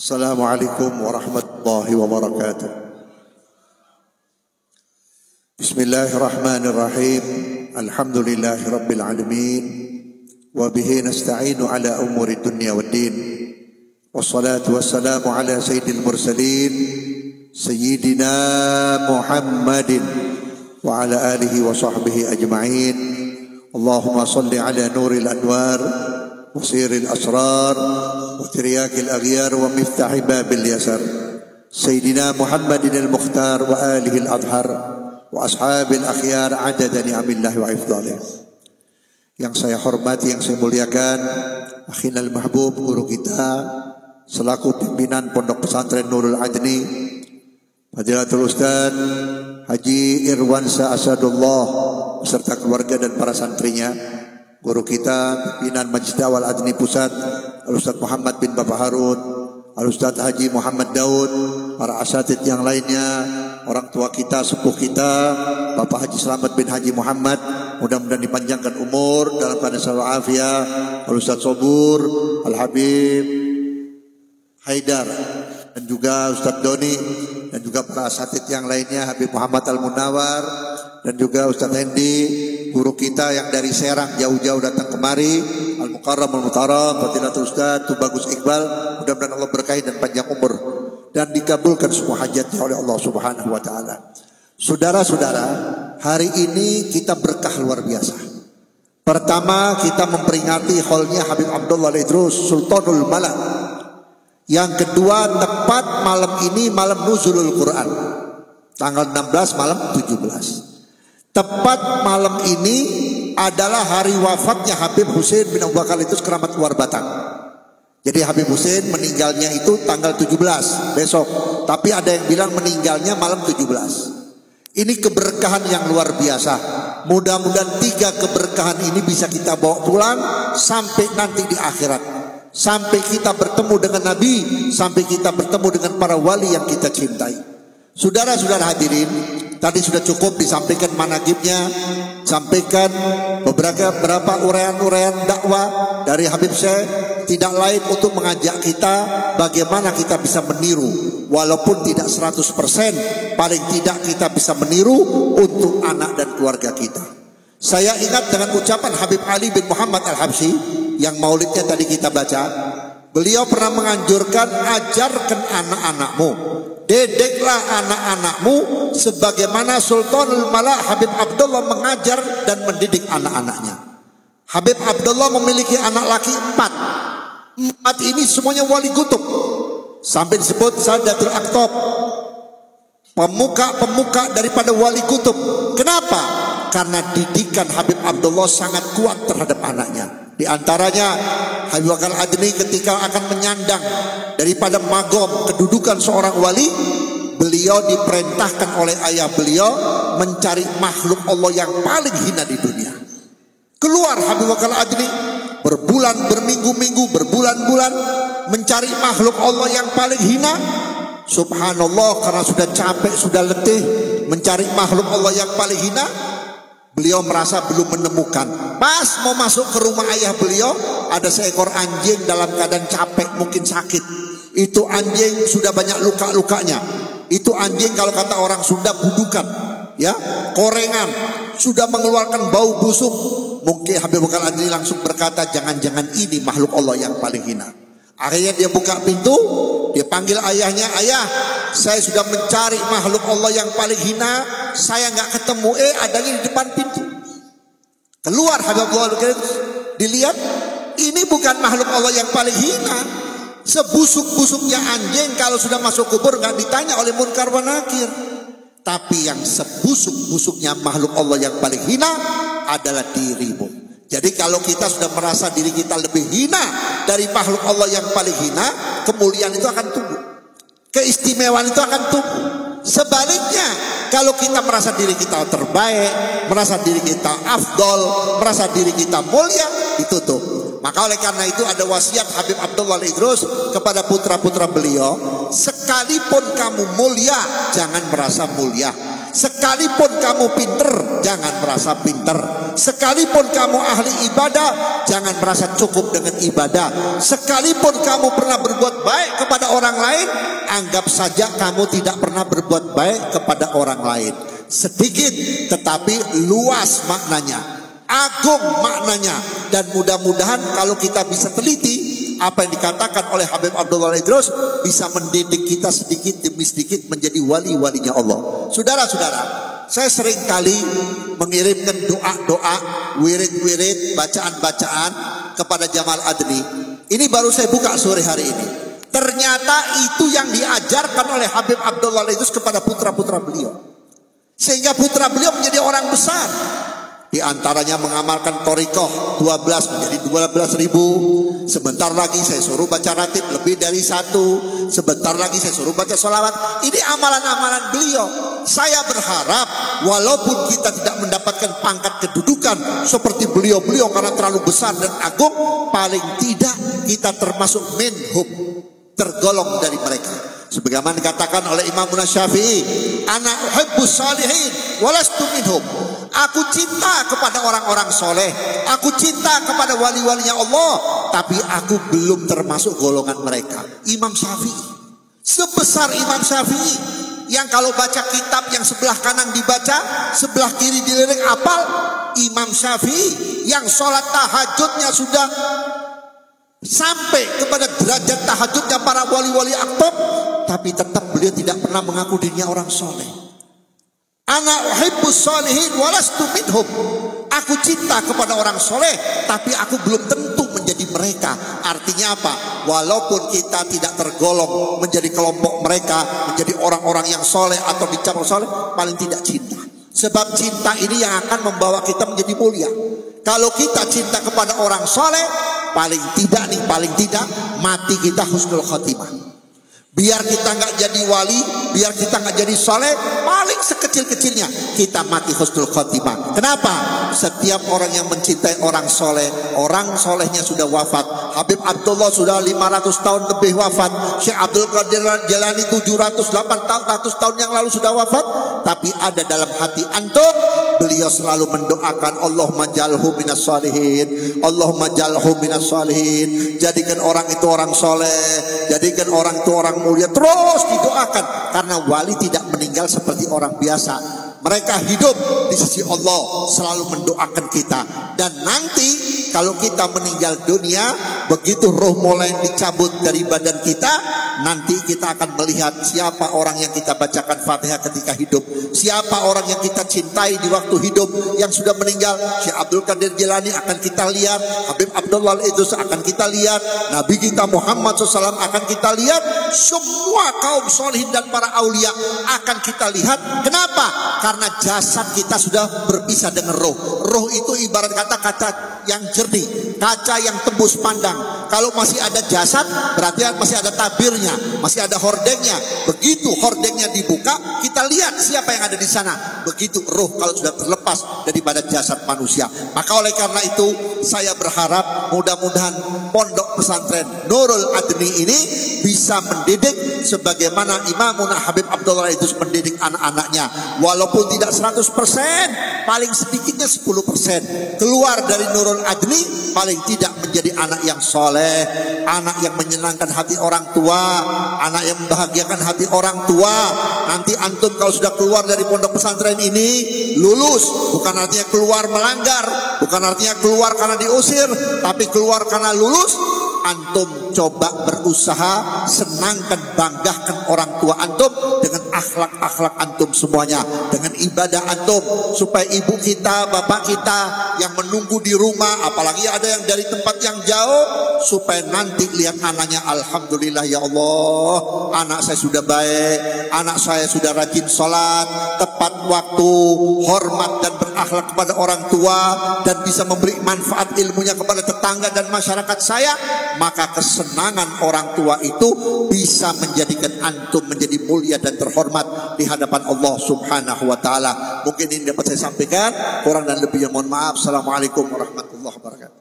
Assalamualaikum warahmatullahi wabarakatuh. Bismillahirrahmanirrahim. Alhamdulillahi rabbil alamin. Wa bihi nasta'inu ala umuri dunya waddin. Wassalatu wassalamu ala sayyidil mursalin Sayyidina Muhammadin wa ala alihi wa sahbihi ajma'in. Allahumma salli ala nuril anwar وسير الأسرار وترياك الأغيار ومفتاح باب اليسر سيدنا محمد المختار وآله الأطهر وأصحاب الأخيار عدد نعم الله وإفضاله. Yang saya hormati, yang saya muliakan, akhina al-mahbub, guru kita selaku pimpinan Pondok Pesantren Nurul Adni, Fadilatul Ustaz Haji Irwansa Asadullah beserta keluarga dan para santrinya, guru kita pimpinan Majlis Dakwah Adni Pusat Al-Ustaz Muhammad bin Bapak Harun, Al-Ustaz Haji Muhammad Daud, para asatid yang lainnya, orang tua kita, sepuh kita Bapak Haji Slamet bin Haji Muhammad, mudah-mudahan dipanjangkan umur dalam keadaan selalu afiat, Al-Ustaz Sobur, Al-Habib Haidar, dan juga Ustaz Doni, dan juga para asatid yang lainnya, Habib Muhammad Al-Munawar, dan juga Ustaz Hendi, guru kita yang dari Serang jauh-jauh datang kemari, Al-Mukarram Al-Mutaram, Fadilatul Ustaz Tubagus Iqbal. Mudah-mudahan Allah berkahi dan panjang umur dan dikabulkan semua hajatnya oleh Allah Subhanahu wa taala. Saudara-saudara, hari ini kita berkah luar biasa. Pertama, kita memperingati haulnya Habib Abdullah Al-Idrus Sultanul Malak. Yang kedua, tepat malam ini malam nuzulul Quran, tanggal 16 malam 17. Tepat malam ini adalah hari wafatnya Habib Husain bin Abu Bakar Idrus Keramat Luar Batang. Jadi Habib Husain meninggalnya itu tanggal 17 besok, tapi ada yang bilang meninggalnya malam 17. Ini keberkahan yang luar biasa. Mudah-mudahan 3 keberkahan ini bisa kita bawa pulang sampai nanti di akhirat, sampai kita bertemu dengan Nabi, sampai kita bertemu dengan para wali yang kita cintai. Saudara-saudara hadirin, tadi sudah cukup disampaikan manaqibnya, sampaikan beberapa uraian-uraian dakwah dari Habib Syekh, tidak lain untuk mengajak kita bagaimana kita bisa meniru, walaupun tidak 100%, paling tidak kita bisa meniru untuk anak dan keluarga kita. Saya ingat dengan ucapan Habib Ali bin Muhammad Al-Habsyi yang maulidnya tadi kita baca. Beliau pernah menganjurkan, ajarkan anak-anakmu, didiklah anak-anakmu sebagaimana Sultanul Malak Habib Abdullah mengajar dan mendidik anak-anaknya. Habib Abdullah memiliki anak laki 4. 4 ini semuanya wali kutub, sampai disebut Sadatul Aqtab, pemuka-pemuka daripada wali kutub. Kenapa? Karena didikan Habib Abdullah sangat kuat terhadap anaknya. Di antaranya Habib Bakar Adni ketika akan menyandang daripada magom kedudukan seorang wali, beliau diperintahkan oleh ayah beliau mencari makhluk Allah yang paling hina di dunia. Keluar Habib Bakar Adni berbulan, berminggu-minggu, berbulan-bulan mencari makhluk Allah yang paling hina. Subhanallah, karena sudah capek, sudah letih mencari makhluk Allah yang paling hina, beliau merasa belum menemukan. Pas mau masuk ke rumah ayah beliau, ada seekor anjing dalam keadaan capek, mungkin sakit. Itu anjing sudah banyak luka-lukanya. Itu anjing kalau kata orang Sunda budukan, ya, korengan, sudah mengeluarkan bau busuk. Mungkin Habib Bakar Adni langsung berkata, jangan-jangan ini makhluk Allah yang paling hina. Akhirnya dia buka pintu, dia panggil ayahnya, ayah, saya sudah mencari makhluk Allah yang paling hina, saya nggak ketemu, adanya di depan pintu. Keluar Habib Abdullah, dilihat, ini bukan makhluk Allah yang paling hina. Sebusuk-busuknya anjing kalau sudah masuk kubur nggak ditanya oleh munkar wa nakir. Tapi yang sebusuk-busuknya makhluk Allah yang paling hina adalah dirimu. Jadi kalau kita sudah merasa diri kita lebih hina dari makhluk Allah yang paling hina, kemuliaan itu akan tumbuh, keistimewaan itu akan tumbuh. Sebaliknya, kalau kita merasa diri kita terbaik, merasa diri kita afdol, merasa diri kita mulia, ditutup. Maka oleh karena itu ada wasiat Habib Abdullah Al-Idrus kepada putra-putra beliau, sekalipun kamu mulia, jangan merasa mulia. Sekalipun kamu pinter, jangan merasa pinter. Sekalipun kamu ahli ibadah, jangan merasa cukup dengan ibadah. Sekalipun kamu pernah berbuat baik kepada kepada orang lain, anggap saja kamu tidak pernah berbuat baik kepada orang lain. Sedikit tetapi luas maknanya, agung maknanya, dan mudah-mudahan kalau kita bisa teliti apa yang dikatakan oleh Habib Abdullah Idrus, bisa mendidik kita sedikit demi sedikit menjadi wali-walinya Allah. Saudara-saudara, saya sering kali mengirimkan doa-doa, wirid-wirid, bacaan-bacaan kepada Jamal Adni. Ini baru saya buka sore hari ini. Ternyata itu yang diajarkan oleh Habib Abdullah Idrus kepada putra-putra beliau, sehingga putra beliau menjadi orang besar. Di antaranya mengamalkan thariqah 12 menjadi 12.000. Sebentar lagi saya suruh baca ratib lebih dari 1. Sebentar lagi saya suruh baca sholawat. Ini amalan-amalan beliau. Saya berharap walaupun kita tidak mendapatkan pangkat kedudukan seperti beliau-beliau karena terlalu besar dan agung, paling tidak kita termasuk minhum, tergolong dari mereka. Sebagaimana dikatakan oleh Imam Syafi'i, ana uhibbus salihin walastu minhum. Aku cinta kepada orang-orang soleh, aku cinta kepada wali-walinya Allah, tapi aku belum termasuk golongan mereka. Imam Syafi'i, sebesar Imam Syafi'i, yang kalau baca kitab yang sebelah kanan dibaca, sebelah kiri dilirik apal. Imam Syafi'i yang sholat tahajudnya sudah sampai kepada derajat tahajudnya para wali-wali aktab, tapi tetap beliau tidak pernah mengaku dirinya orang soleh. Ana uhibbus sholihin walastu minhum. Aku cinta kepada orang soleh, tapi aku belum tentu menjadi mereka. Artinya apa? Walaupun kita tidak tergolong menjadi kelompok mereka, menjadi orang-orang yang soleh atau dicap soleh, paling tidak cinta. Sebab cinta ini yang akan membawa kita menjadi mulia. Kalau kita cinta kepada orang soleh, paling tidak mati kita husnul khotimah. Biar kita nggak jadi wali, biar kita nggak jadi soleh, paling sekecil-kecilnya kita mati husnul khotimah. Kenapa? Setiap orang yang mencintai orang soleh, orang solehnya sudah wafat. Habib Abdullah sudah 500 tahun lebih wafat. Syekh Abdul Qadir Jalani 700-800 tahun yang lalu sudah wafat. Tapi ada dalam hati antum, beliau selalu mendoakan, Allahumma jalhu minas sholihin, Allahumma jalhu minas sholihin. Jadikan orang itu orang soleh, jadikan orang itu orang mulia. Terus didoakan, karena wali tidak meninggal seperti orang biasa. Mereka hidup di sisi Allah, selalu mendoakan kita. Dan nanti kalau kita meninggal dunia, begitu roh mulai dicabut dari badan kita, nanti kita akan melihat siapa orang yang kita bacakan Fatihah ketika hidup, siapa orang yang kita cintai di waktu hidup yang sudah meninggal. Syekh Abdul Qadir Jilani akan kita lihat, Habib Abdullah Idrus akan kita lihat, Nabi kita Muhammad SAW akan kita lihat, semua kaum solihin dan para aulia akan kita lihat. Kenapa? Karena jasad kita sudah berpisah dengan roh. Roh itu ibarat kata kaca yang jernih, kaca yang tembus pandang. Kalau masih ada jasad, berarti masih ada tabirnya, masih ada hordengnya. Begitu hordengnya dibuka, kita lihat siapa yang ada di sana. Begitu roh kalau sudah terlepas daripada jasad manusia. Maka oleh karena itu, saya berharap mudah-mudahan pondok pesantren Nurul Adni ini bisa mendidik sebagaimana Imamuna Habib Abdullah Idrus mendidik anak-anaknya. Walaupun tidak 100%, paling sedikitnya 10%. Keluar dari Nurul Adni, paling tidak menjadi anak yang soleh, anak yang menyenangkan hati orang tua, anak yang membahagiakan hati orang tua. Nanti antum kalau sudah keluar dari pondok pesantren ini, lulus, bukan artinya keluar melanggar, bukan artinya keluar karena diusir, tapi keluar karena lulus. Antum coba berusaha senangkan, banggakan orang tua antum dengan akhlak-akhlak antum semuanya, dengan ibadah antum, supaya ibu kita, bapak kita yang menunggu di rumah, apalagi ada yang dari tempat yang jauh, supaya nanti lihat anaknya, alhamdulillah ya Allah, anak saya sudah baik, anak saya sudah rajin sholat tepat waktu, hormat dan berakhlak kepada orang tua, dan bisa memberi manfaat ilmunya kepada tetangga dan masyarakat saya. Maka kesenangan orang tua itu bisa menjadikan antum menjadi mulia dan terhormat di hadapan Allah Subhanahu wa ta'ala. Mungkin ini dapat saya sampaikan, kurang dan lebihnya mohon maaf. Assalamualaikum warahmatullahi wabarakatuh.